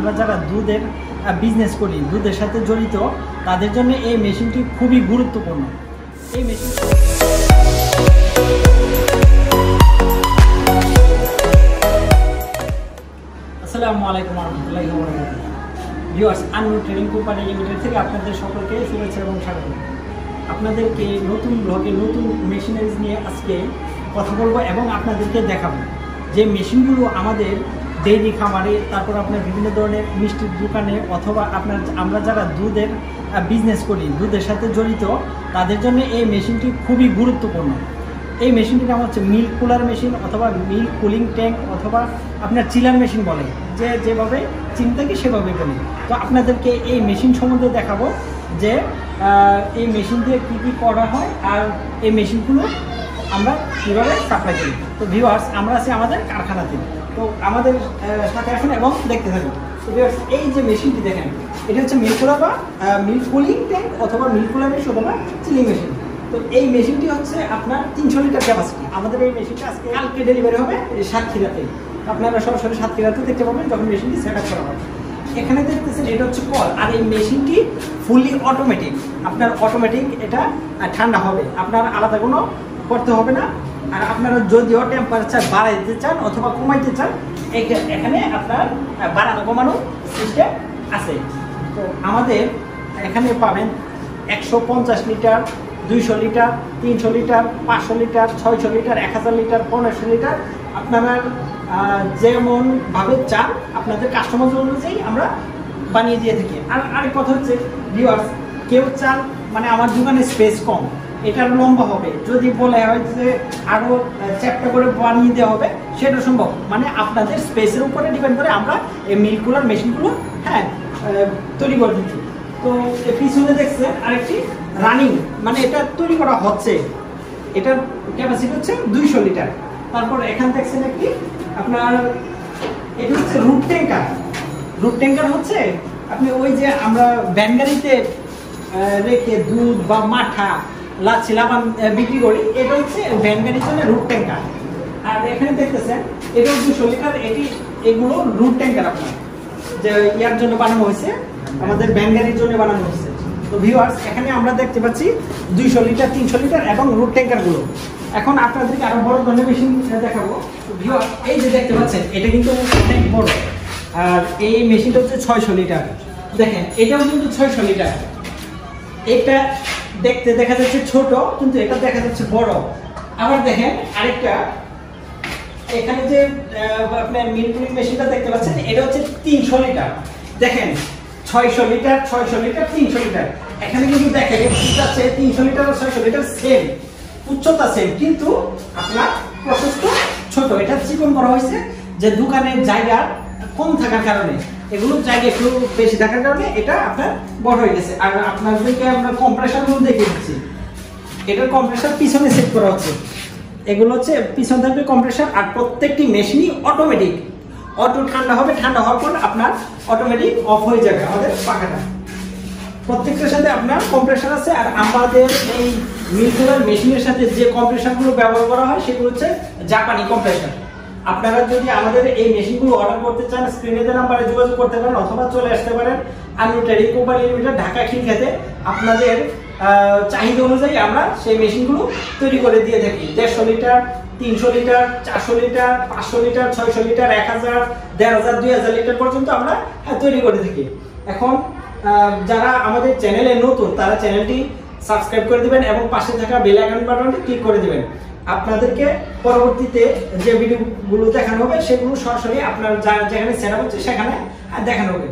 আমরা যারা দুধের বিজনেস করি, দুধের সাথে জড়িত, তাদের জন্য এই মেশিনটি খুবই গুরুত্বপূর্ণ। এই মেশিন আসসালামু আলাইকুম ওয়া রাহমাতুল্লাহি ওয়া বারাকাতুহু। Viewers, Anmol trading company limited থেকে আপনাদের সকলকে শুভেচ্ছা এবং স্বাগত। আপনাদেরকে নতুন ব্লগে নতুন মেশিনারিজ নিয়ে আজকে কথা বলবো এবং আপনাদেরকে দেখাবো যে মেশিনগুলো আমাদের ডেইরি খামারে, তারপর আপনার বিভিন্ন ধরনের মিষ্টির দোকানে, অথবা আমরা যারা দুধের বিজনেস করি, দুধের সাথে জড়িত, তাদের জন্য এই মেশিনটি খুবই গুরুত্বপূর্ণ। এই মেশিনটির নাম হচ্ছে মিল্ক কুলার মেশিন, অথবা মিল্ক কুলিং ট্যাঙ্ক, অথবা আপনার চিলার মেশিন বলে, যেভাবে চিন্তা কি সেভাবে বলি। তো আপনাদেরকে এই মেশিন সম্বন্ধে দেখাবো যে এই মেশিন দিয়ে কী কী করা হয় আর এই মেশিনগুলো আমরা কীভাবে সাপ্লাই করি। তো ভিউয়ার্স, আমরা আছি আমাদের কারখানাতে, তো আমাদের সাথে আসুন এবং দেখতে থাকুন। তো ভিউয়ার্স, এই যে মেশিনটি দেখেন, এটা হচ্ছে মিল্ক কুলার বা মিল্ক কুলিং ট্যাঙ্ক, অথবা মিল্ক কুলার মেশিন, অথবা চিলিং মেশিন। তো এই মেশিনটি হচ্ছে আপনার 300 লিটার ক্যাপাসিটি। আমাদের এই মেশিনটা আজকে কালকে ডেলিভারি হবে সাতক্ষীরাতে। আপনারা সরাসরি সাতক্ষীরাতে দেখতে পাবেন যখন মেশিনটি সেট আপ করা হবে। এখানে দেখতেছেন এটা হচ্ছে কল, আর এই মেশিনটি ফুললি অটোমেটিক। আপনার অটোমেটিক এটা ঠান্ডা হবে, আপনার আলাদা কোনো করতে হবে না। আর আপনারা যদিও টেম্পারেচার বাড়াইতে চান অথবা কমাইতে চান, এখানে আপনার বাড়ানো কমানো সিস্টেম আছে। তো আমাদের এখানে পাবেন 150 litre, 200 litre, 300 litre, 500 litre, 600 litre, 1000 litre, 1500 litre. আপনারা যেমনভাবে চান আপনাদের কাস্টমার অনুযায়ী আমরা বানিয়ে দিয়ে থাকি। আর আরেক কথা হচ্ছে ভিউয়ার্স, কেউ চান মানে আমার দোকানে স্পেস কম, এটার লম্বা হবে, যদি বলে হয় যে আরও চ্যাপ্টা করে বানিয়ে দেওয়া হবে, সেটা সম্ভব। মানে আপনাদের স্পেসের উপরে ডিপেন্ড করে আমরা এই মিল্ক কুলার মেশিনগুলো তৈরি করে দিচ্ছি। তো পিছনে দেখছেন আরেকটি রানিং, মানে এটা তৈরি করা হচ্ছে, এটার ক্যাপাসিটি হচ্ছে 200 লিটার। তারপর এখানে দেখছেন একটি আপনার, এটা হচ্ছে রুট ট্যাঙ্কার। রুট ট্যাঙ্কার হচ্ছে আপনি ওই যে আমরা ব্যানগাড়িতে রেখে দুধ বা মাঠা, লাচ্ছি, লাবান বিক্রি করি, এটা হচ্ছে ব্যানগাড়ির জন্য রুট ট্যাঙ্কার। আর এখানে দেখতেছেন এটা 200 লিটার, এগুলো রুট ট্যাঙ্কার আপনার যে ইয়ার জন্য বানানো হয়েছে, আমাদের ব্যানগাড়ির জন্য বানানো হয়েছে। তো ভিউয়ার্স, এখানে আমরা দেখতে পাচ্ছি 200 লিটার, 300 লিটার এবং রুট ট্যাঙ্কারগুলো। এখন আপনাদেরকে আরো বড় ধরনের মেশিন দেখাবো। তো ভিউয়ার্স, এই যে দেখতে পাচ্ছেন এটা কিন্তু অনেক বড়, আর এই মেশিনটা হচ্ছে 600 লিটার। দেখেন এটাও কিন্তু 600 লিটার। এটা দেখতে দেখা যাচ্ছে ছোট, কিন্তু এটা দেখা যাচ্ছে বড়। আবার দেখেন আরেকটা, এখানে যে আপনার মিল্ক কুলিং মেশিনটা দেখতে পাচ্ছেন, এটা হচ্ছে 300 লিটার। দেখেন 600 লিটার, 600 লিটার, 300 লিটার। এখানে কিন্তু দেখেন আছে 300 লিটার আর 600 লিটার সেম, উচ্চতা সেম, কিন্তু আপনার প্রশস্ত ছোট। এটা চিকন করা হয়েছে যে দোকানের জায়গা কম থাকার কারণে, এগুলো জায়গা একটু বেশি থাকার কারণে এটা আপনার বড় হয়ে গেছে। আর আপনাদেরকে আমরা কম্প্রেসারগুলো দেখে দিচ্ছি, এটার কম্প্রেসার পিছনে সেট করা হচ্ছে। এগুলো হচ্ছে পিছন থাকবে কম্প্রেসার, আর প্রত্যেকটি মেশিনই অটোমেটিক। অটো ঠান্ডা হবে, ঠান্ডা হওয়ার পর আপনার অটোমেটিক অফ হয়ে যাবে আমাদের পাখাটা। প্রত্যেকটার সাথে আপনার কম্প্রেসার আছে। আর আমাদের এই মিল্ক কুলার মেশিনের সাথে যে কম্প্রেসারগুলো ব্যবহার করা হয় সেগুলো হচ্ছে জাপানি কম্প্রেসার। আপনারা যদি আমাদের এই মেশিনগুলো অর্ডার করতে চান, স্ক্রিনে দেওয়া নাম্বারে যোগাযোগ করতে পারেন, অথবা চলে আসতে পারেন Anmol trading company limited, Dhaka খিলক্ষেতে। আপনাদের চাহিদা অনুযায়ী আমরা সেই মেশিনগুলো তৈরি করে দিয়ে থাকি। 150 litre, 300 litre, 400 litre, 500 litre, 600 litre, 1000, 1500, 2000 litre পর্যন্ত আমরা তৈরি করে থাকি। এখন যারা আমাদের চ্যানেলে নতুন, তারা চ্যানেলটি সাবস্ক্রাইব করে দিবেন এবং পাশে থাকা বেল আইকন বাটনটি ক্লিক করে দিবেন। আপনাদেরকে পরবর্তীতে যে ভিডিওগুলো দেখানো হবে সেগুলো সরাসরি আপনার যেখানে সেট আপ হচ্ছে সেখানে দেখানো হবে।